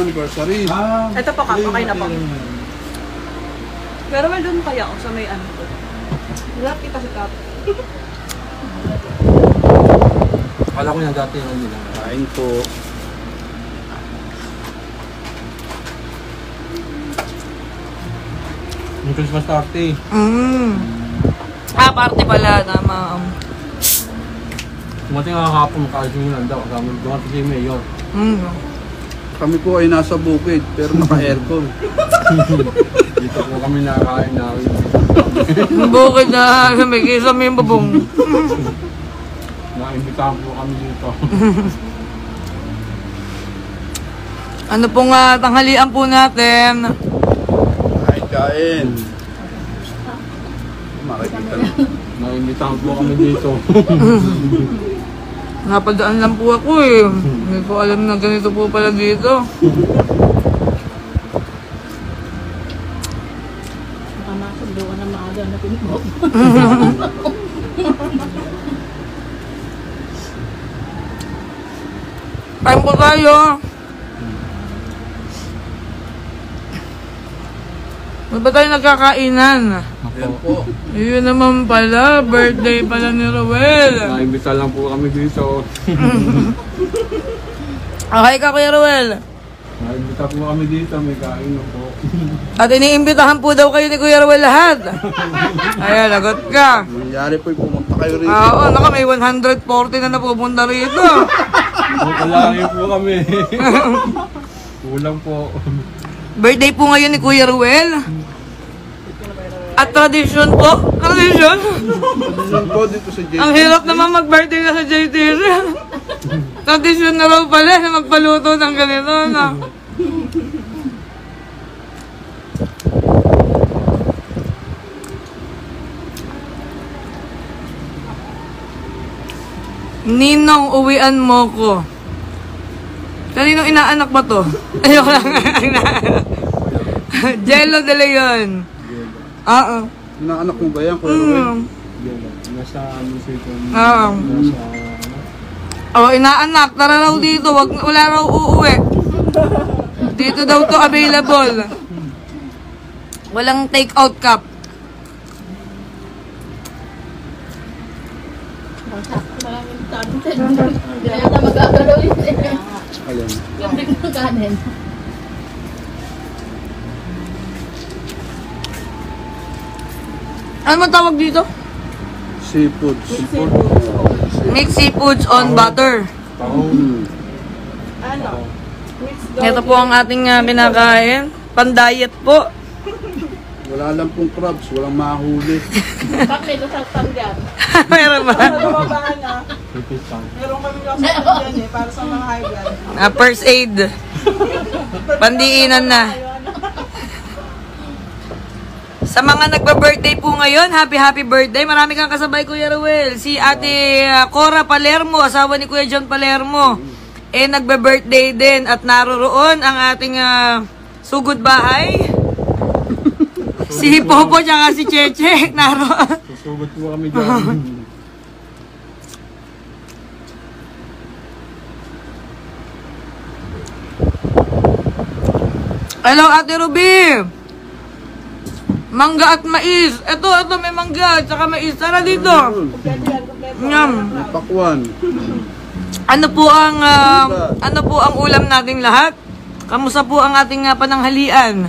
anniversary. Ito po, Kap. Okay na po. Pero well, doon kaya ako sa may ano po. Lahat kita si Kap. Akala ko yung dati yung nila. Kain po. Yung Christmas party. Party pala. Tama. Tumating nga kahapon makasimulan daw. Kasama dumating si Mayor. Kami po ay nasa bukid, pero naka-aircon. Dito po kami nakakain na. Bukid na. May kisam yung babong. Naimbitahan po kami dito. Ano pong tanghalian po natin? Kain. Makikita lang. Naimbitahan po kami dito. Napadaan lang po ako eh. Hindi ko alam na ganito po pala dito. Nakamasunduan na maaga na pinipok. Kain po tayo. Ano ba tayo nagkakainan? Ayan po. Yun naman pala, birthday pala ni Ruel. Naimbitahan lang po kami dito. Okay ka, Kuya Ruel. Naimbitahan po kami dito. May kain na po. At iniimbitahan po daw kayo ni Kuya Ruel lahat. Ayan, lagot ka. Nangyari po, pumunta kayo rin. Oo, naka may 140 na napupunta rito. Kulang po kami. Kulang po. Birthday po ngayon ni Kuya Ruel. At tradisyon po. Tradisyon. Tradisyon po dito sa JT. Ang hirap naman mag-birthday na sa JTC. Tradisyon na raw pala na magpaluto ng ganito. No? Ninong, uwian mo ko. Kaninong inaanak ba to? Ayoko lang. Jello de Leon. Oo. Inaanak mo ba yan, Kuya Ruel? Nasa musiko. Oo. Oh, inaanak. Tara raw dito. Wala raw uuwi. Dito daw to available. Walang take-out cup. Maraming tabi. Kaya na magagalaw yun. Ayan. Yung big ng kanin. Ano man tawag dito? Seafood. Mixed seafoods on butter. Ano? Ito po ang ating kinakain. Pan-diet po. Wala lang pong crabs, walang mahuli. Bak may lusang dyan. Meron ba? Babaan na. Meron kami kasama dyan eh, para sa mga high blood. First aid. Pandiinan na. Sa mga nagba-birthday po ngayon, happy birthday. Marami kang kasabay, Kuya Ruel. Si Ate Cora Palermo, asawa ni Kuya John Palermo. Nagba-birthday din at naroroon ang ating sugod bahay. Si Popo tsaka si Cheche, naroon. Susugod po kami dyan. Hello, Ate Ruby. Mangga at mais. Ito, may mangga at saka mais. Tara dito. Nyam. May pakwan. Ano po ang ulam nating lahat? Kamusta po ang ating pananghalian?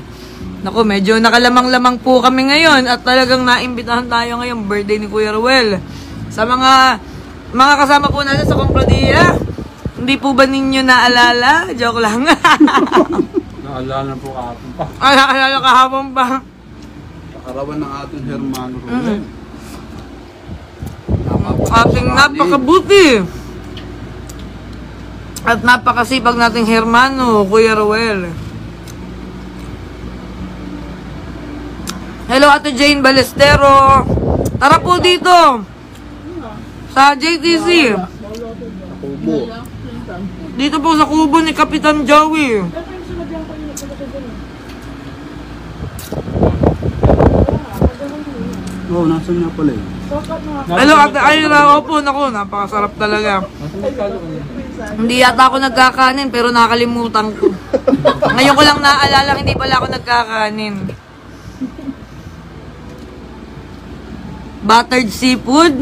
Naku, medyo nakalamang-lamang po kami ngayon at talagang naimbitahan tayo ngayong birthday ni Kuya Ruel. Sa mga kasama po natin sa Compradiya, hindi po ba ninyo naalala? Joke lang. Naalala po kahapon pa. Naalala kahapon pa. Karawan ng ating Hermano Ruel. Ating napakabuti at napakasipag nating Hermano, Kuya Ruel. Hello, Ate Jane Balestero. Tara po dito sa JTC. Kubo. Dito po sa kubo ni Kapitan Joey. Oh, nasan nga pala eh? Hello, Ate Ira. Opo, naku, napakasarap talaga. Hindi yata ako nagkakanin, pero nakalimutan ko. Ngayon ko lang naaalala, hindi pala ako nagkakanin. Buttered seafood.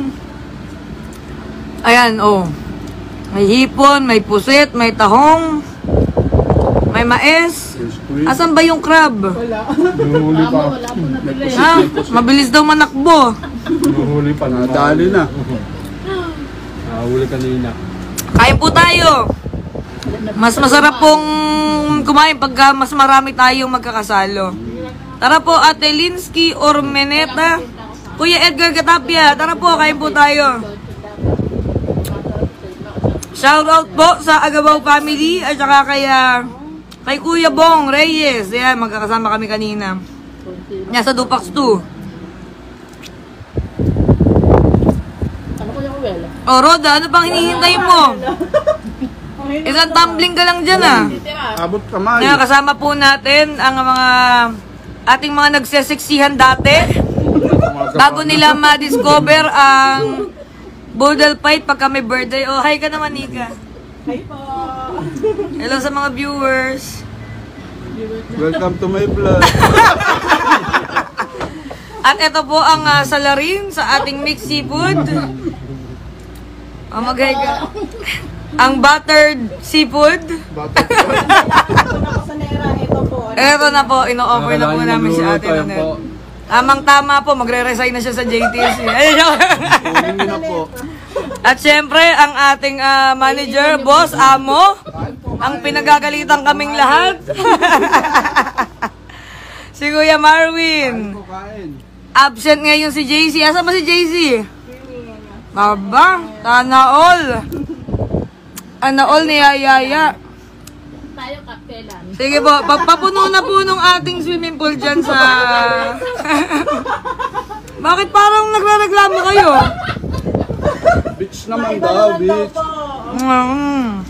Ayan, oh. May hipon, may pusit, may tahong, may mais. Asan ba yung crab? Nuhuli pa. Wala po na tuloy. Ha? Mabilis daw manakbo. Nuhuli pa. Nadali na. Nahuli kanina. Kain po tayo. Mas masarap pong kumain pagka mas marami tayong magkakasalo. Tara po, Ate Linsky Ormeneta. Kuya Edgar Gatapia, tara po, kain po tayo. Shoutout po sa Agabaw family at saka kay Kuya Bong Reyes. Ayan, magkakasama kami kanina. Nasa Dupax 2. Ano ko yung uwela? Oh, Roda, ano pang hinihintay mo? Isang tumbling ka lang dyan, ah. Abot kamay. Ngayon, kasama po natin ang mga ating mga nagseseksihan dati. Bago nila ma-discover ang Budal Fight pagka may birthday. Oh, hi ka naman, Nika. Hi po. Hello sa mga viewers. Welcome to my vlog. At ito po ang salarin sa ating mixed seafood. Oh, mag-hi ka. Ang buttered seafood. Sa Nera, ito po. Ito na po, ino-offer na po namin si Ate Nanette. Tamang-tama po, magre-resign na siya sa JTC. Ayun. Kunin na po. At syempre, ang ating manager, boss, amo, ang pinagagalitan kaming lahat. Si Kuya Marwin. Kain. Absent ngayon si JC. Asa ba si JC? Baba, sana all. Ana all ni Yaya. Tayo kapelan. Sige po, papuno na po nung ating swimming pool dyan sa... Bakit parang nagrereklamo kayo? Beach naman daw, beach. Mm.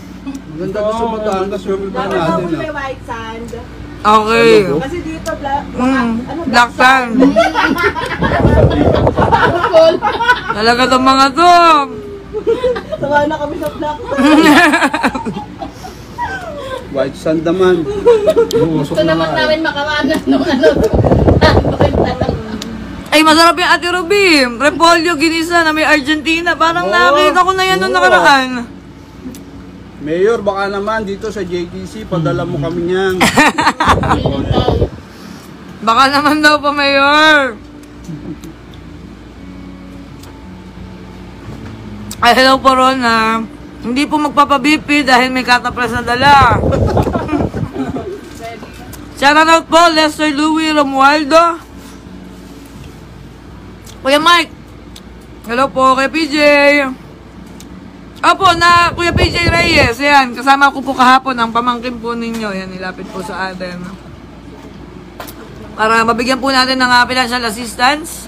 Maganda ko sa Batangas, swimming pool natin May ah. white sand. Okay. Kasi dito, black, Black sand. Talaga itong mga to. Tawa na kami sa black sand. White sand naman. Gusto naman namin makawanan ng ano. Ay, masarap yung Ate Ruby. Repolyo, ginisa na may Argentina. Parang nakita ko na yan nung nakaraan. Mayor, baka naman dito sa JTC, padala mo kami niyan. Baka naman daw pa, Mayor. Ay, hello po, Rona. Hindi po magpapabipi dahil may katapres na dala. Shoutout po, Lester Louie Romualdo. Kuya Mike. Hello po kay PJ. Opo, na Kuya PJ Reyes. Yan, kasama ko po kahapon ang pamangkin po ninyo. Yan, nilapit po sa atin. Para mabigyan po natin ng financial assistance.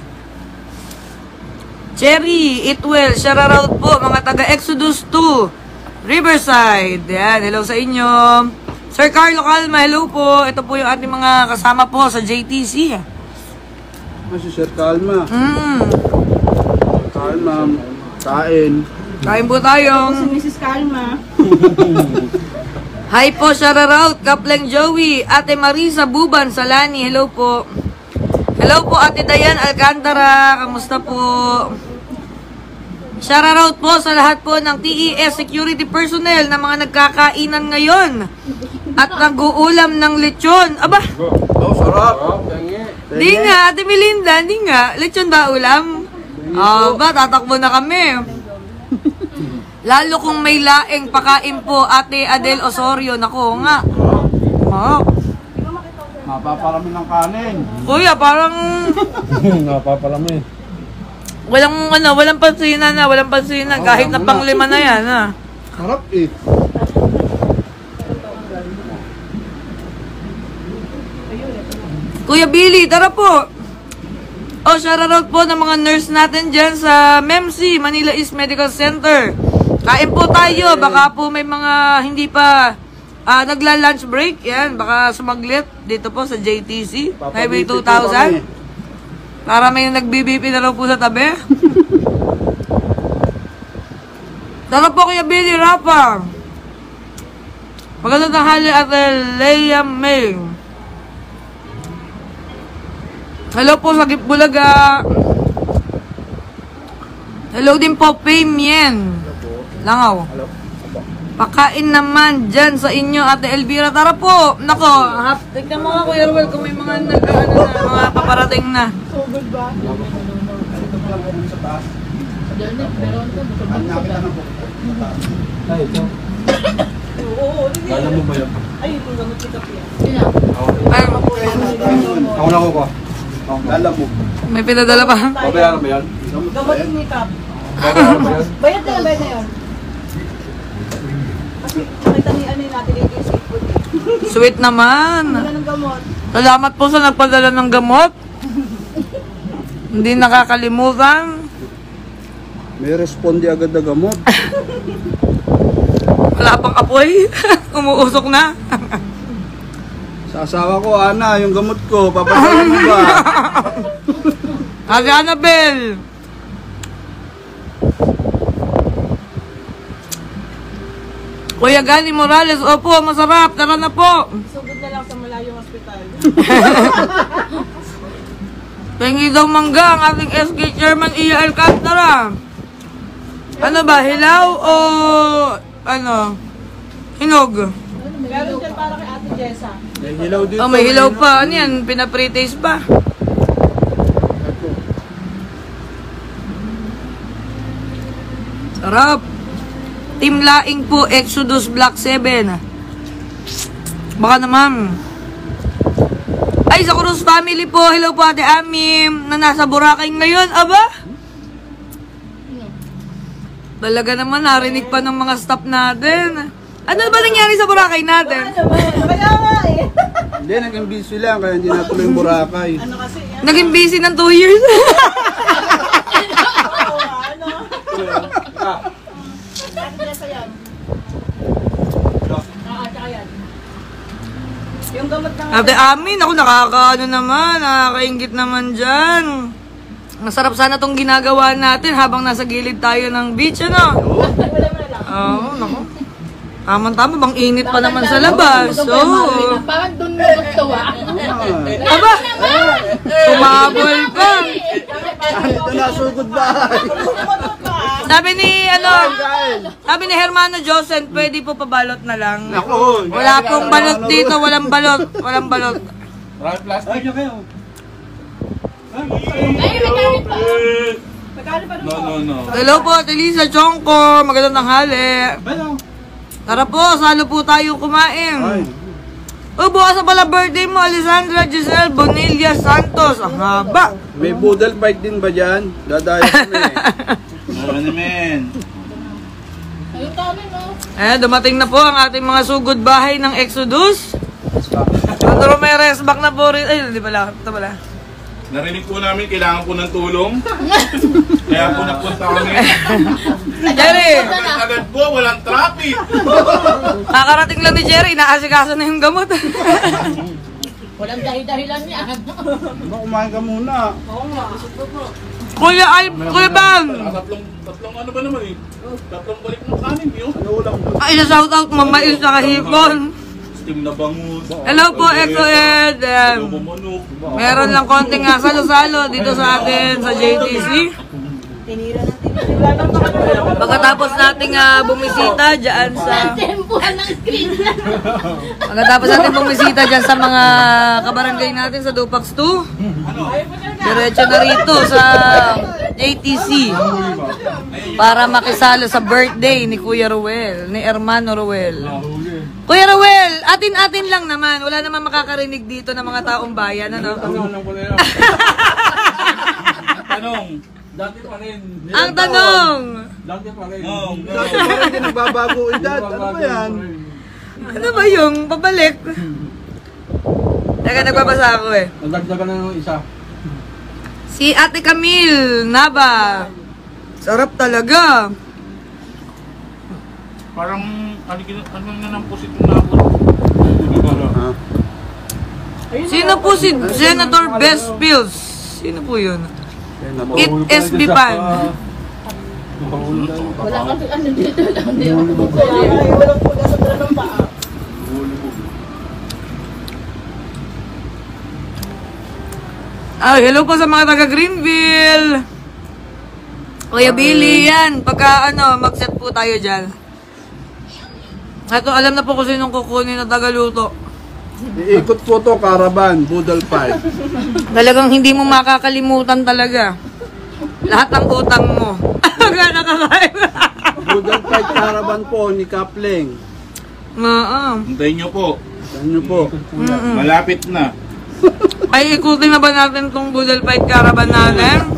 Cherry, Itwell, shoutout po, mga taga Exodus 2, Riverside. Yan, hello sa inyo. Sir Carlo Calma, hello po. Ito po yung ating mga kasama po sa JTC. Si Sir Calma. Calma, kain. Kain po tayo. Si Mrs. Calma. Hi po, shoutout, Kapleng Joey, Ate Marisa Buban, Salani, hello po. Hello po, Ate Dayan Alcantara, kamusta po? Shoutout po sa lahat po ng TES security personnel na mga nagkakainan ngayon at nag-uulam ng lechon. Aba, Oh, sarap. di nga, Ate Melinda, di nga. Lechon ba ulam? Aba, tatakbo na kami. Lalo kung may laeng pakain po, Ate Adel Osorio. Nako nga. Oh. Mapaparami ng kanin. Kuya, parang Napaparami. walang pansinan na, walang pansinan. Kahit na panglima na yan, ha. Sarap eh. Kuya Billy, tara po. Oh, shoutout po ng mga nurse natin dyan sa MEMC, Manila East Medical Center. Kain po tayo. Baka po may mga hindi pa nagla-lunch break. Yan, baka sumaglit dito po sa JTC. Highway 2000. Para may nagbibipi na lang po sa tabi. Tara po Kuya Billy, Rafa. Magandang tanghali at Leia May. Hello po sa Bulaga. Hello din po, Pamien. Langaw. Pakain naman dyan sa inyo, Ate Elvira. Tara po. Nako, tignan mo nga, Kuya Ruel, kung may mga mga paparating na. So good ba? Ay, ito. Oo, hindi. Kala mo ba yan? Ay, ito gamot ni Kapi. Ay, Ako na ko pa. Alam mo. may pinadala pa. Babayaran ba yan? Gamot ni Kap. Babayaran ba yan? Bayad na yun. Kasi nakita ni ano yung natin yung seafood. Sweet naman. Wala ng gamot. Salamat po sa nagpadala ng gamot. Hindi nakakalimutan. May responde agad na gamot. Wala pang apoy. Umuusok na. Sa asawa ko, Ana, yung gamot ko, papadala mo ba? Ate Annabel. Kuya Gani Morales, opo, masarap. Tara na po. Sugod na lang sa malayong hospital. Pengi daw mangga ang ating SK Chairman Iya Alcantara. Ano ba, hilaw o ano? Hinog? Meron dyan para kay Ate Jessa. May hilaw dito. Oh, may hilaw pa. Ano yan? Pina-pre-taste pa. Sarap. Team Laing po, Exodus Black 7. Baka naman. Ay, sa Cruz family po. Hello po, Ate Amim, na nasa Boracay ngayon. Aba? Talaga naman, narinig pa ng mga staff natin. Ano ba nangyari sa Boracay natin? Kaya nga eh. Hindi, naging busy lang, kaya hindi natuloy yung Boracay. Ano kasi yan? Naging busy ng 2 years. Oo, ano? Ate Jessa yan. Tsaka yan. Yung gamot ng... Ate Amin, ako nakakaano naman, nakakaingit naman dyan. Masarap sana tong ginagawa natin habang nasa gilid tayo ng beach, ano? Wala mo na lang. Oo, naku. Tama-tama, bang init pa naman sa labas. Oo. Parang doon mo gusto Aba, kumabol pa. Ito na, sugod bahay. Sabi ni Hermano Josen, pwede po pabalot na lang. Ako. Wala pong balot dito, walang balot. Walang balot. Marami plastic. Ay, may gamit pa. Magkano pa No. Hello po, Ate Lisa Chongko. Magandang tanghali. Tara po, salo po tayo kumain. Ay, Oh, bukas na pala birthday mo, Alessandra Giselle Bonilla Santos. Ang haba. may boodle fight din ba dyan? Dadayo kami. Ano men? Ayun kami, no? Dumating na po ang ating mga sugod bahay ng Exodus. Sandro may resback na po rin. Ay, hindi pala. Ito pala. Narinig po namin kailangan po ng tulong. Kaya po napunta kami. Jerry, Agad po, walang traffic. kakarating lang ni Jerry. Inaasikaso na yung gamot. Walang dahilan niya. Diba, kumain ka muna. Kuya Bang. Tatlong ano ba naman eh? Tatlong balik ng kanin yun. Ano ulam mo? Ay, shout out mamais sa kahipon. Steam na bangus. Hello po, Exo Ed. Adobo manok. Meron lang konting salo-salo dito sa atin sa JTC. Tinira na tinira. Pagkatapos nating bumisita dyan sa... Tempuhan ng screen. Pagkatapos natin bumisita dyan sa mga kabarangay natin sa Dupax 2, diretso na rito sa JTC para makisalo sa birthday ni Kuya Ruel, ni Hermano Ruel. Kuya Ruel, atin-atin lang naman. Wala naman makakarinig dito ng mga taong bayan, ano? Tanong. Dati pa rin. Ang tanong, Dati pa rin. Dati pa rin din nagbabago edad. Ano ba yan? ano ba yung pabalik? Teka, nagbabasa ako eh. Nagdagdagan na ng isa. Si Ate Camille Naba. Sarap talaga. Parang ano na ng pusit yung nabot. Ha? Sino po si Senator Best Pills? Sino po yun? It SB Pan. Wala kasi ano dito lang. Hindi ako Walang pula sa dala ng paa. Hello po sa mga taga Greenville. Kuya Billy, yan. Pagka mag-set po tayo dyan. Ito, alam na po kung sinong kukunin na tagaluto. Iikot po to, Caravan, Budal 5. Talagang hindi mo makakalimutan talaga. Lahat ng utang mo. Nakakain. Budal 5 Caravan po ni Kapling. Hintayin nyo po. Saan nyo po? Malapit na. Ay, ikutin na ba natin tong Budal Fight Caravan natin?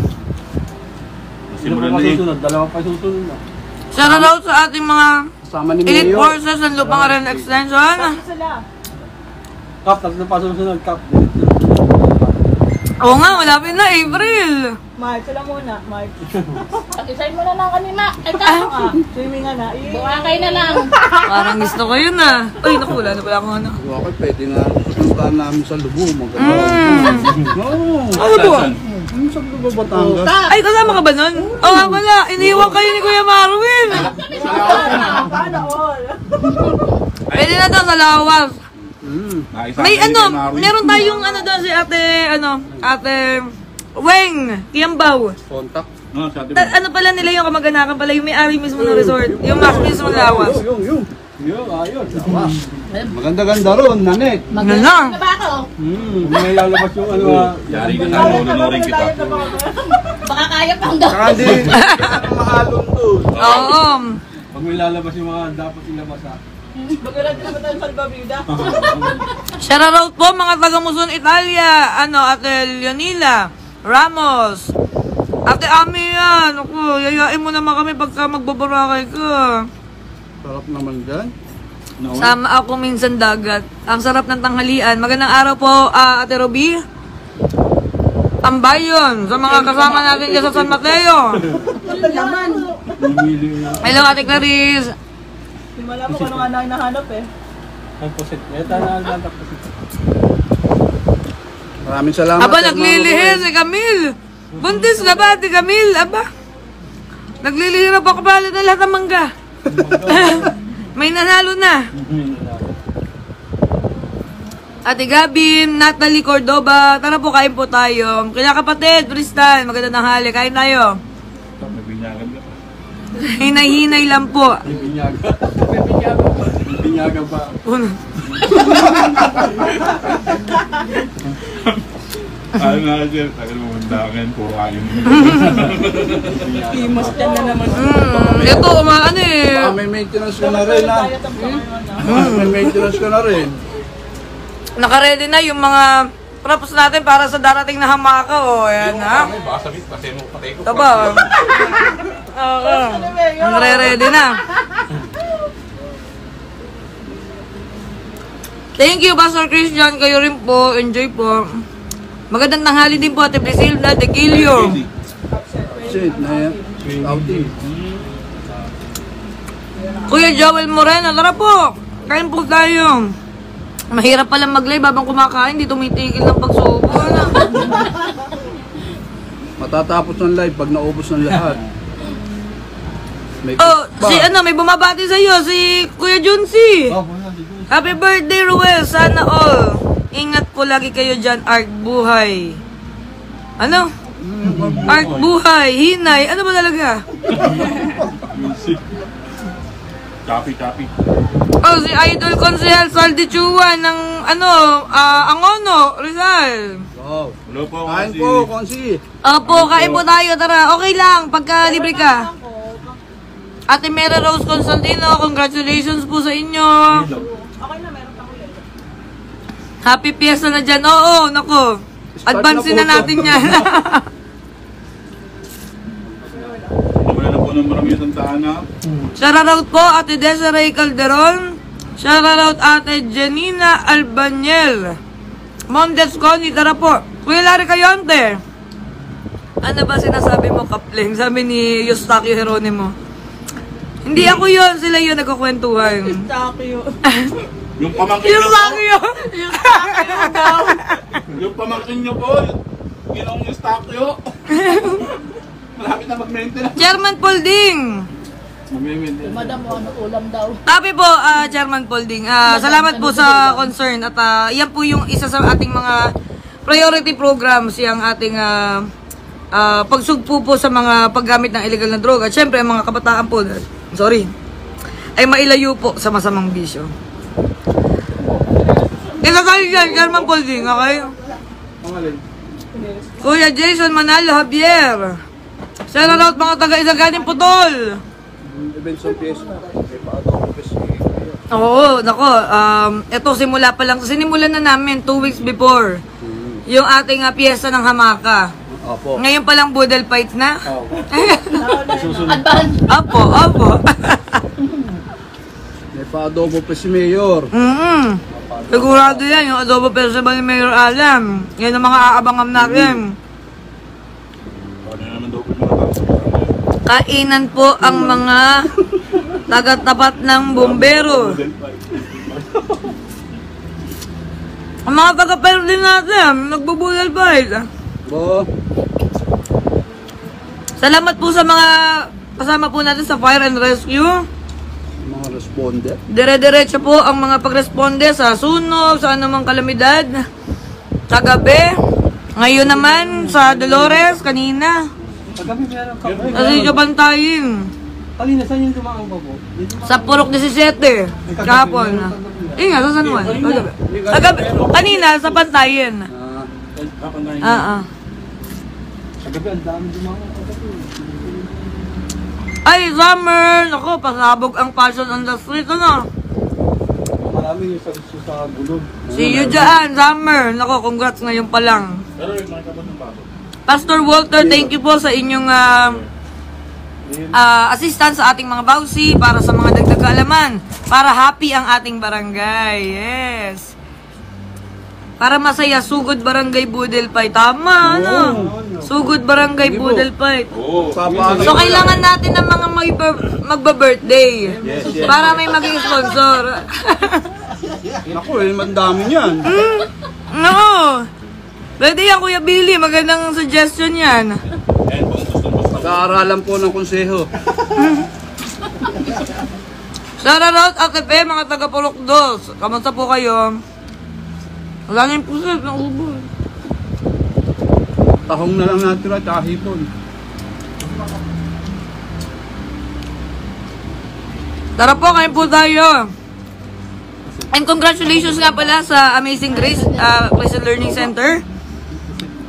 Simulan na eh. Dalawa pa susunod na. Shout out sa ating mga Kasama ni Elite Mayor. Forces ng Lupang Aren Extension. Sila. Kap, tatlo pa susunod. Kap. Oo nga, malapit na April. March, sila muna. March. Pag-isay mo na lang kanina. Ay, Ah, tama. swimming nga na. Buwakay na lang. Parang gusto ko yun ah. Uy, naku, wala na pala akong ano. Okay, pwede nga pupuntahan namin sa Lubo. Maganda. Oo. Ano to? Saan? Ano sa Lubo, Batangas? Ay, kasama ka ba nun? Oo nga pala, iniwan kayo ni Kuya Marwin. Paano all? Pwede na daw sa lawas. Naisa May kayo ano, kay Marvin. meron tayong ano doon si ate Weng, Kiambaw. Contact. No, sa atin. Ano pala nila yung kamag-anakan pala, yung may-ari mismo ng resort. Yung mas mismo ng lawas. Yung. Yun, ayos. Maganda-ganda ron, Nanek. Ano na? Na ba ako? May lalabas yung ano Yari ka na, nunurin kita. Baka kaya pang daw. Saka di, mahalon doon. Oo. Pag may lalabas yung mga dapat ilabas ha. Magalang din naman tayo sa Albabida. Shoutout po mga taga Muson, Italia. Ate Leonila Ramos. Ate Ami yan. Ako, yayain mo naman kami pagka magbabarakay ka. Sarap naman dyan. Sama ako minsan dagat. Ang sarap ng tanghalian. Magandang araw po, Ate Roby. Tambayon sa mga kasama natin dyan sa San Mateo. Hello, Ate Clarice. Hindi mo alam kung ano nga na hinahanap eh. Ang pusit. Ito na ang pusit. Maraming salamat. Aba, Sir naglilihis si Camille. Buntis na ba, Ate Camille? Aba, naglilihirap ako pala ng lahat ng mangga. May nanalo na. Ate Gabin, Natalie Cordoba, tara po, kain po tayo. Kaya kapatid, Tristan, maganda ng hali, kain tayo. May binyagan ka pa. Hinay-hinay lang po. Binyaga. Binyaga pa. Ano nga dyan, tagal mo mandakan, puro kain. Imos yan na naman. Ito, ano eh. May maintenance ka na rin, ha? May maintenance ka na rin. Nakaready na yung mga props natin para sa darating na hamaka. O, ayan ha. Baka sabihin, kasi mo patay ko. Ito ba? Oo. Nare-ready na. Thank you, Pastor Christian. Kayo rin po. Enjoy po. Magandang tanghali din po, Ate Priscilla de Quillo. Shit, na yan. Outing. Kuya Joel Moreno, tara po. Kain po tayo. Mahirap palang mag-live habang kumakain. Di tumitigil ng pagsubo. Matatapos ng live pag naubos ng lahat. May May bumabati sa iyo, si Kuya Junsi. Happy birthday, Ruel. Sana all. Ingat po lagi kayo dyan, Art Buhay. Ano? Art Buhay, Hinay. Ano ba talaga? Copy. Oh, si Idol Consehal Saldi Chua ng Angono, Rizal. Wow. Hello po, Kain kasi. po, Konsi. Opo, kain po tayo. Tara, okay lang. Pagka libre ka. Ate Mera Rose Constantino, congratulations po sa inyo. Okay na, meron pa ulit. Happy Fiesta na dyan. Oo, nako. Advance na natin yan. Wala na po ng marami sa Santa Shoutout po, Ate Desiree Calderon. Shoutout Ate Janina Albaniel. Mom Desconi, tara po. Kuya Larry Cayonte. Ano ba sinasabi mo, Kapling? Sabi ni Eustachio Jeronimo. Hindi ako yun, sila yun nagkukwentuhan. Takyo. Yung pamangkin nyo po. Eustachio! Yung pamangkin nyo po. Ginong yung stakyo. Malapit na mag-maintenance. Chairman Polding. Madam mo, ano ulam daw. Tabi po, Chairman Polding. Salamat po sa concern at yan po yung isa sa ating mga priority programs yung ating pagsugpo po sa mga paggamit ng illegal na droga. At syempre, ang mga kabataan po, ay mailayo po sa masamang bisyo. Isa tayo dyan, German Polding, okay? Kuya Jason Manalo Javier. Shout out mga taga-Isaganing Putol. Events of Fiesta. May pa-adobo pa si Mayor. Oo, nako. Ito, simula pa lang. Sinimulan na namin 2 weeks before. Yung ating piyesta ng hamaka. Opo. Ngayon pa lang budal fight na. Advance. Opo. May pa-adobo pa si Mayor. Sigurado yan, yung adobo festival ni Mayor Alam. Yan ang mga aabangan natin. Paano naman daw po yung mga tao? Kainan po ang mga taga-tapat ng bombero. Ang mga taga-pero din natin, nagbubulal fight. Bo. Salamat po sa mga kasama po natin sa Fire and Rescue. Mga responder. Dire-diretso po ang mga pagresponde sa sunog, sa anumang kalamidad. Kagabi. Ngayon naman sa Dolores, kanina. Paggabi meron ka. Kasi Bantayin. Kanina, saan yung dumaan pa po? Sa Purok 17. Kahapon. Nga, sa San Juan. Kagabi. Kanina, sa Bantayin. Paggabi, ang dami dumaan. Ay, summer! Naku, pasabog ang fashion on the street, ano? Marami yung sa gulog. See you dyan, summer! Naku, congrats ngayon pa lang. Pero yung mga kapatid ng bago. Pastor Walter, thank you po sa inyong assistance sa ating mga bawsi para sa mga dagdag kaalaman. Para happy ang ating barangay. Yes! Para masaya, Sugod Barangay Budel Fight. Tama, ano? Sugod Barangay Budel Fight. So, kailangan natin ng mga magba-birthday. Yes. Para may maging sponsor. Naku, ang dami niyan. No! Pwede yan, Kuya Billy. Magandang suggestion yan. And kung gusto Pag-aaralan po ng konseho. Shoutout Ate Pe, mga taga-Purok 2. Kamusta po kayo? Wala na yung puset, naubo. Tahong na lang natin at hipon. Tara po, kain po tayo. And congratulations nga pala sa Amazing Grace Christian Learning Center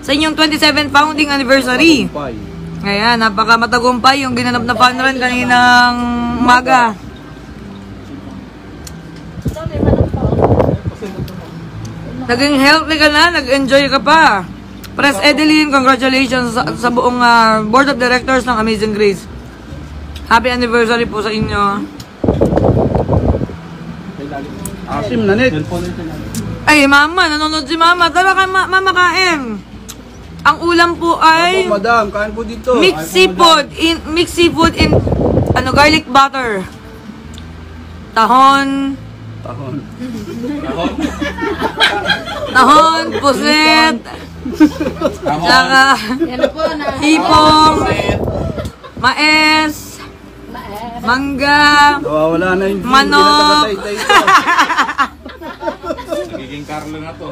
sa inyong 27th founding anniversary. Ayan, napaka-matagumpay yung ginanap na fun run kaninang umaga. Naging healthy ka na, nag-enjoy ka pa. Pres Edeline, congratulations sa buong board of directors ng Amazing Grace. Happy anniversary po sa inyo. Asim na net. Ay, mama, nanonood si mama. Tara ka, mama, kain. Ang ulam po ay Opo, madam, kain po dito. mixed seafood in garlic butter. Tahon, puset, tsaka Yan po na. hipong, maes, mangga, Nawawala na yung Manok. ginatagatay ito. Nagiging Carlo na to.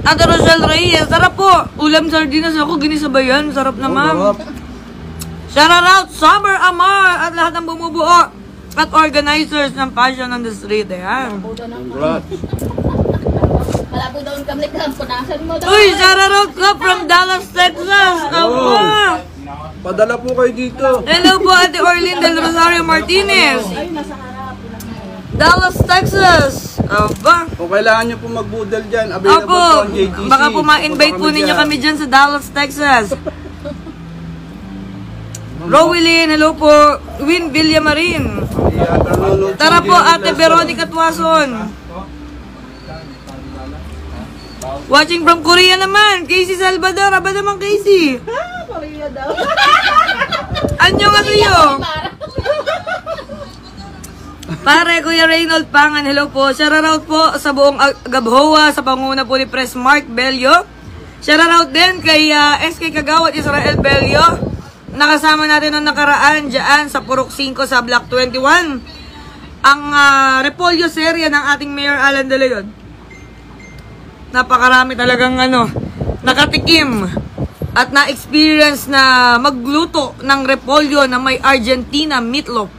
Ate Rochelle Reyes. Sarap po. Ulam sardinas ako, ginisabayan. Sarap naman. Shoutout Summer Amar at lahat ng bumubuo at organizers ng Passion on the Street. Ayan. Congrats. Wala po daw kami punasan mo daw. Uy, shoutout ka from Dallas, Texas. Aba. Padala po kayo dito. Hello po, Ate Orlin Del Rosario Martinez. Dallas, Texas. Aba. Kung kailangan nyo po magbudal dyan, available Opo, po ang JTC. baka po ma-invite Punta po ninyo dyan. kami dyan sa Dallas, Texas. Rowelyn, hello po. Win Villamarin. Ayan, nanonood Tara po, Jerry Ate Blaston. Veronica Tuason. Watching from Korea naman. Casey Salvador. Aba naman, Casey. Maria daw. Anyo nga sa'yo? Pare, Kuya Reynold Pangan, hello po. Shoutout po sa buong Gabhoa, sa panguna po ni Pres Mark Bello. Shoutout din kay SK Kagawad Israel Bello. Nakasama natin noong nakaraan dyan sa Purok 5 sa Block 21. Ang Repolyo Seria ng ating Mayor Alan De Leon. napakarami talagang nakatikim at na-experience na magluto ng repolyo na may Argentina meatloaf.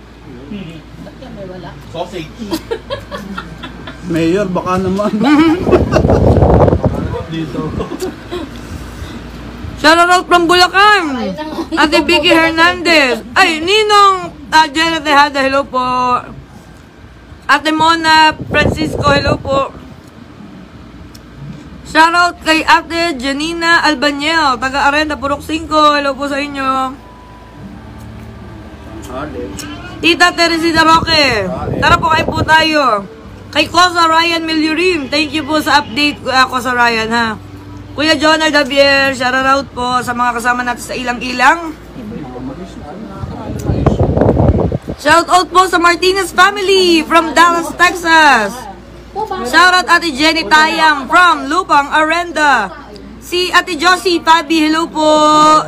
Sausage. Mayor, baka naman. Dito. Shoutout from Bulacan. Ate Vicky Hernandez. Ay, Ninong Jenna Tejada, hello po. Ate Mona Francisco, hello po. Shoutout kay Ate Janina Albanyel, taga Arenda, Purok 5. Hello po sa inyo. Tita Teresita Roque. Tara po, kain po tayo. Kay Kosa Ryan Milyurim, thank you po sa update, Kosa Ryan, ha. Kuya Jonah Davier, shoutout po sa mga kasama natin sa ilang-ilang. Shoutout po sa Martinez family from Dallas, Texas. Shoutout Ate Jenny Tayang from Lupang, Arenda. Si Ate Josie, Fabi, hello po.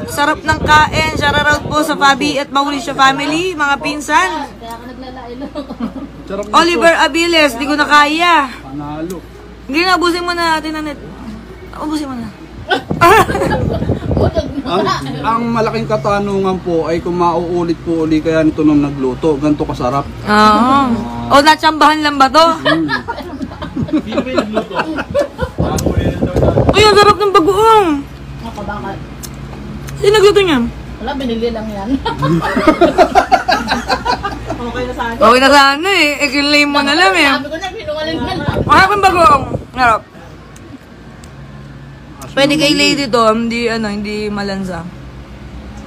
Sarap ng kain. Shoutout po sa Fabi at Mauricio family, mga pinsan. Kaya ako naglalait lang. Oliver Abiles, di ko na kaya. Panalo. Hindi na, abusin mo na natin, Nanet. Abusin mo na. Ang malaking katanungan po ay kung mauulit po uli kaya nito nung nagluto. Ganito kasarap. Oo. O, natsambahan lang ba to? Sino ba yung nagluto? Uy, ang sarap ng bagoong. Nakabakal. Sino nagluto niya? Wala, binili lang yan. Okay na sana. Okay na sana eh. Ikilay mo na lang eh. Sabi ko na, pinungaling na lang. Mahal ng bagoong. Harap. Pwede kay lady to, hindi malansa.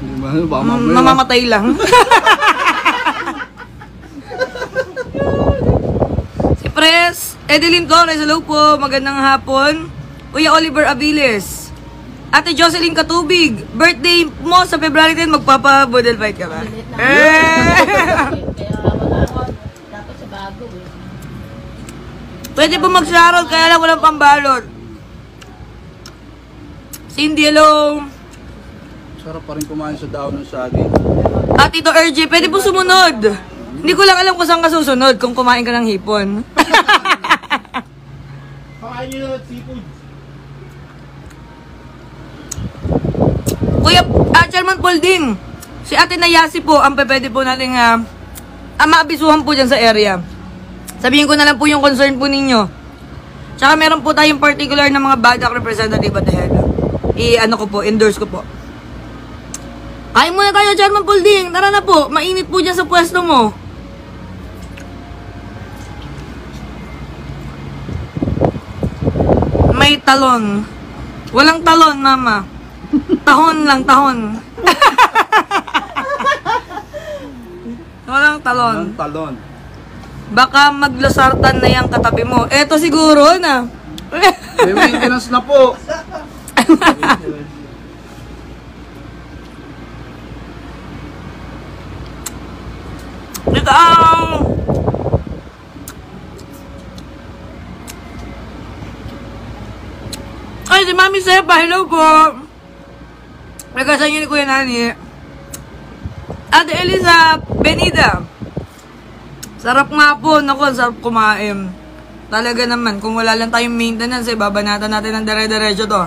Hindi ba? Baka mamaya. Mamamatay lang. Si Pres, Edeline Torres, hello po, magandang hapon. Kuya Oliver Abiles. Ate Jocelyn Katubig, birthday mo sa February 10, magpapa-bodel fight ka ba? Kaya wala ako. Dapat sa bago eh. Pwede po mag-shoutout, kaya lang walang pambalot. Cindy, hello. Sarap pa rin kumain sa daon ng saging. At Tito RJ, pwede po sumunod. Hindi ko lang alam kung saan ka susunod kung kumain ka ng hipon. Pakain nyo na seafood. Kuya, Chairman Polding, si Ate Nayasi po, ang pwede po natin maabisuhan po dyan sa area. Sabihin ko na lang po yung concern po ninyo. Tsaka meron po tayong particular na mga badak representative at the head. Endorse ko po. Kain muna tayo, Chairman Polding. Tara na po, mainit po dyan sa pwesto mo. May talon. Walang talon, mama. Tahon lang, tahon. Walang talon. Ang talon. Baka maglasartan na yung katabi mo. Eto siguro na. May maintenance na po. Ito ang... Ay, si Mami Sepa, hello po. Nagkasa niyo ni Kuya Nani. Ate Elisa Benida. Sarap nga po. Naku, sarap kumain. Talaga naman, kung wala lang tayong maintenance, babanatan natin ng dire-diretso to.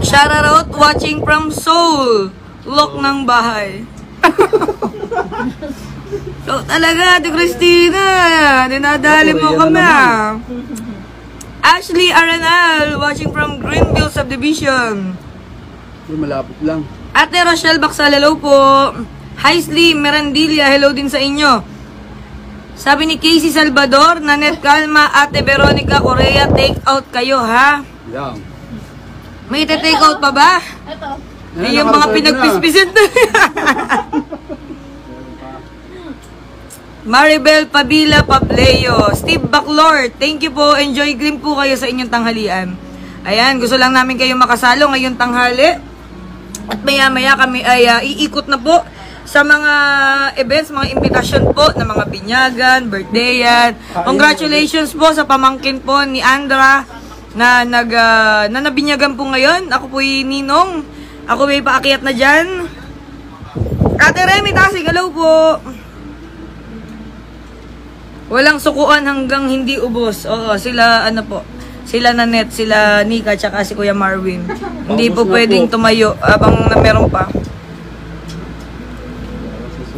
Shoutout watching from Seoul. Lock ng bahay. So, talaga, Ate Christina. Dinadali mo kami. Ashley Arenal, watching from Greenville Subdivision. Malapit lang. Ate Rochelle Baksal, hello po. Heisley Merandilla, hello din sa inyo. Sabi ni Casey Salvador, Nanet Calma, Ate Veronica Correa, take out kayo ha. Yan. May take out pa ba? Ito. Ay, yung mga pinagpispisit na. Maribel Pabila Pableo, Steve Baclor, thank you po. Enjoy green po kayo sa inyong tanghalian. Ayan, gusto lang namin kayong makasalo ngayong tanghali. At maya-maya kami ay iikot na po sa mga events, mga imbitasyon po ng mga binyagan, birthdayan. Congratulations po sa pamangkin po ni Andra na nabinyagan po ngayon. Ako po yung Ninong. Ako may paakyat na dyan. Ate Remy Tasig, hello po. Walang sukuan hanggang hindi ubos. Oo, sila ano po. Sila Nanet, sila Nika, tsaka si Kuya Marvin. Hindi po Paubos na pwedeng po. tumayo abang na meron pa.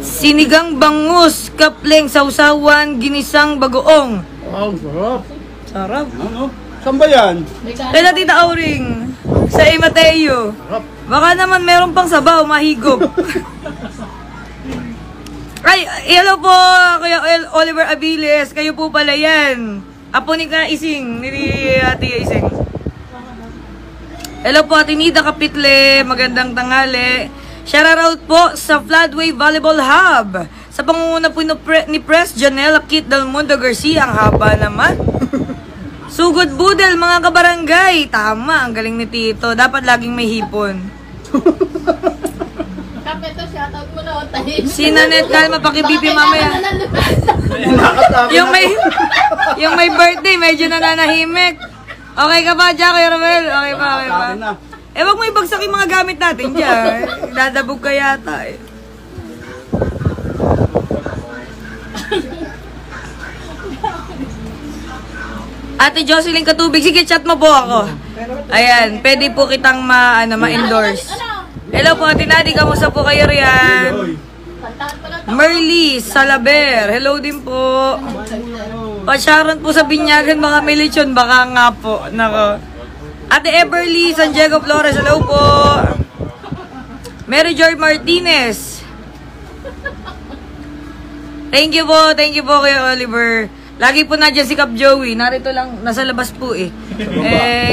Sinigang bangus, kapleng, sausawan, ginisang bagoong. Wow, sarap. Sarap. Ano? Saan ba yan? May kanin. Kaya Tita Auring, sa Mateo. Baka naman meron pang sabaw, mahigop. Ay, hello po, Kuya Oliver Abiles. Kayo po pala yan. Apo ni Ka Ising, ni Ate Ising. Hello po, Ate Nida Kapitle. Magandang tanghali. Shoutout po sa Floodway Volleyball Hub. Sa pangunguna po ni Pres Janela Kit Del Mundo Garcia. Ang haba naman. Sugod budel mga kabarangay. Tama, ang galing ni Tito. Dapat laging may hipon. Kapit to, shoutout mo na, Otahin. Si Nanet, kalma, pakibibi mamaya. Yung may birthday, medyo nananahimik. Okay ka ba, Jack, Romel? Okay pa, okay pa. Akin na. Eh, wag mo ibagsak yung mga gamit natin dyan. Dadabog ka yata eh. Ate Jocelyn Katubig, sige, chat mo po ako. Ayan, pwede po kitang ma-endorse. Hello po, Ate Nadi, kamusta po kayo riyan? Kantahan pa lang. Merly Salaber, hello din po. Pa-Sharon po sa Binyagan, baka may lechon, baka nga po. Nako. Ate Everly San Diego Flores, hello po. Mary Joy Martinez. Thank you po Kuya Oliver. Lagi po nandiyan si Cap Joey. Narito lang, nasa labas po eh.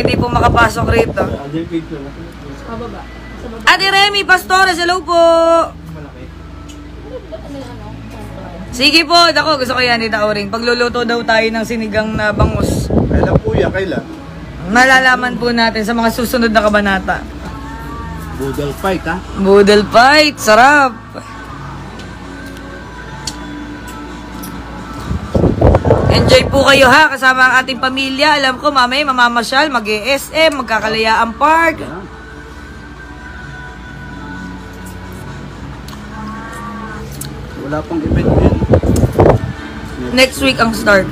Hindi po makapasok rito. Ate Remy Pastores, hello po. Sige po, dako, gusto ko yan, Tita Auring. Pagluluto daw tayo ng sinigang na bangus. Kailan po yan? Kailan? Malalaman po natin sa mga susunod na kabanata. Budal fight, ha? Boodle fight, sarap. Enjoy po kayo ha, kasama ang ating pamilya. Alam ko, mamaya mamamasyal, mag-ESM, magkakalayaan park. Wala pang event yan. Next week ang start.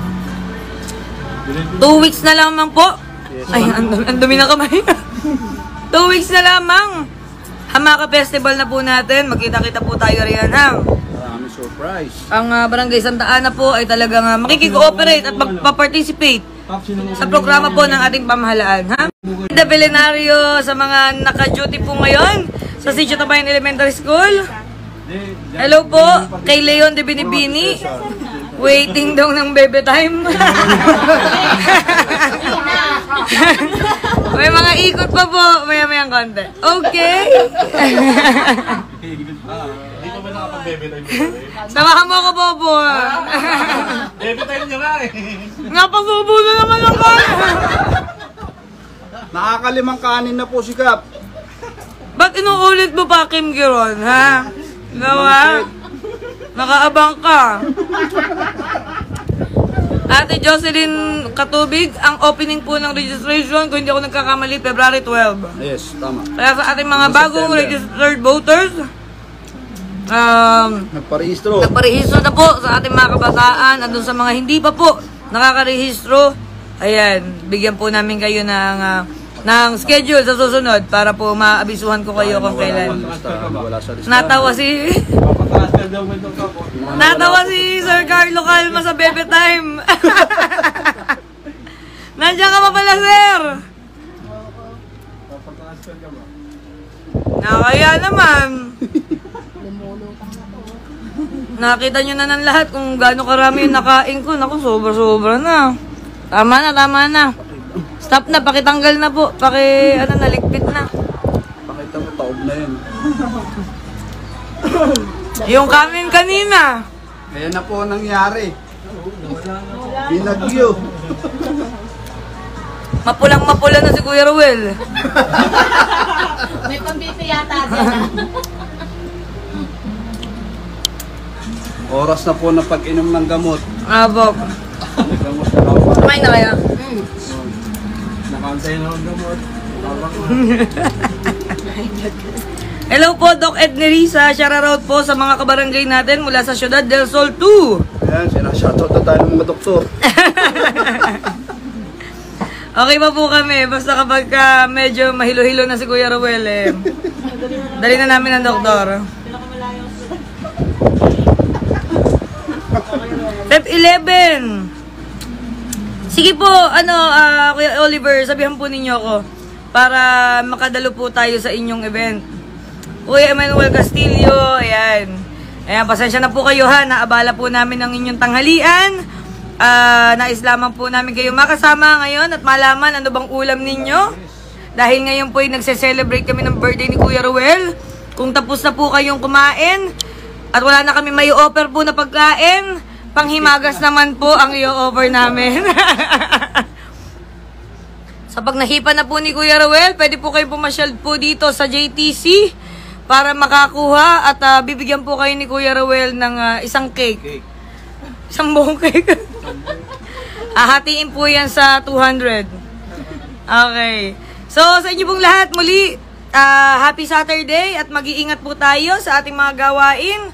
2 weeks na lamang po. Ay, ang dumi ng kamay. 2 weeks na lamang. Hamaka Festival na po natin. Magkita-kita po tayo riyan ha. Maraming surprise. Ang Barangay Santa Ana po ay talagang makikikooperate at magpa-participate sa programa po ng ating pamahalaan. Ha? The Belenario sa mga naka-duty po ngayon sa Sitio Tabayan Elementary School. Hello po kay Leon de Binibini. Waiting daw ng bebe time. May mga ikot pa po. Maya-mayang konti. Okay. Hindi ko ba nakapag-bebe tayo? Samahan mo ko po po. Bebe tayo nyo nga eh. Napasubo na naman ako. Nakakalimang kanin na po si Kap. Ba't inuulit mo pa, Kim Giron, ha? Gawa? Nakaabang ka. Ate Jocelyn Katubig, ang opening po ng registration, kung hindi ako nagkakamali, February 12. Yes, tama. Kaya sa ating mga bagong September. registered voters, Nagparehistro. nagparehistro na po sa ating mga kabataan. At dun sa mga hindi pa po nakakarehistro, ayan, bigyan po namin kayo ng schedule sa susunod para po maabisuhan ko kayo kung kailan. Wala sa lista. Natawa si Sir Carlo Calma sa Bebe Time. Nandiyan ka pa pala, sir. Nakaya naman. Nakita nyo na ng lahat kung gaano karami yung nakain ko. Naku, sobra-sobra na. Tama na. Stop na, pakitanggal na po. Naligpit na. Pakita mo, taob na yun. Yung kanin kanina. Ayan na po ang nangyari. Binagyo. Mapulang-mapula na si Kuya Ruel. May pambiti yata dyan. Oras na po na pag-inom ng gamot. Abok. Gamot na ako. Kumain na kayo? Nakantay na ang gamot. Hello po, Doc Ed Nerisa. Shoutout po sa mga kabarangay natin mula sa Ciudad del Sol 2. Ayan, Shoutout na tayo ng mga doktor. Okay pa po kami, basta kapag medyo mahilo-hilo na si Kuya Ruel eh. Dali na namin ang doktor. Step 11. Sige po, Kuya Oliver, sabihan po ninyo ako para makadalo po tayo sa inyong event. Kuya Emmanuel Castillo, ayan. Ayan, pasensya na po kayo ha, naabala po namin ang inyong tanghalian. Nais lamang po namin kayo makasama ngayon at malaman ano bang ulam ninyo. Dahil ngayon po ay nagse-celebrate kami ng birthday ni Kuya Ruel. Kung tapos na po kayong kumain at wala na kami may offer po na pagkain, panghimagas naman po ang i-offer namin. Sa pag nahipa na po ni Kuya Ruel, pwede po kayo pumasyal po dito sa JTC para makakuha at bibigyan po kayo ni Kuya Ruel ng isang cake. Isang buong cake. Hatiin po yan sa 200. Okay. So, sa inyo pong lahat, muli, happy Saturday at mag-iingat po tayo sa ating mga gawain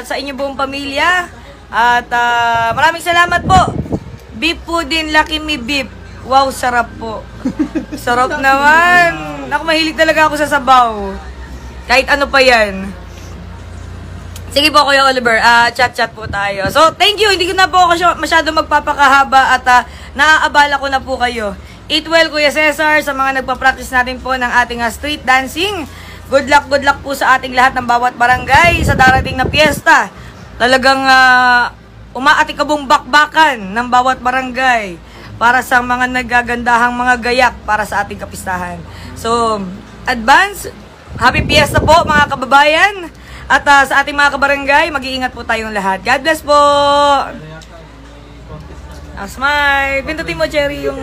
sa inyo buong pamilya. At maraming salamat po. Beef po din, Lucky Me Beef. Wow, sarap po. Sarap naman. Ako, mahilig talaga ako sa sabaw. Kahit ano pa yan. Sige po, Kuya Oliver, chat-chat po tayo. So, thank you. Hindi ko na po ako masyado magpapakahaba at naaabala ko na po kayo. Eat well, Kuya Cesar, sa mga nagpa-practice natin po ng ating street dancing. Good luck po sa ating lahat ng bawat barangay sa darating na piyesta. Talagang umaatikabong bakbakan ng bawat barangay para sa mga nagagandahang mga gayak para sa ating kapistahan. So, advance, happy piyesta po mga kababayan. At sa ating mga kabarangay, mag-iingat po tayong lahat. God bless po! Smile! Pindutin mo, Cherry, yung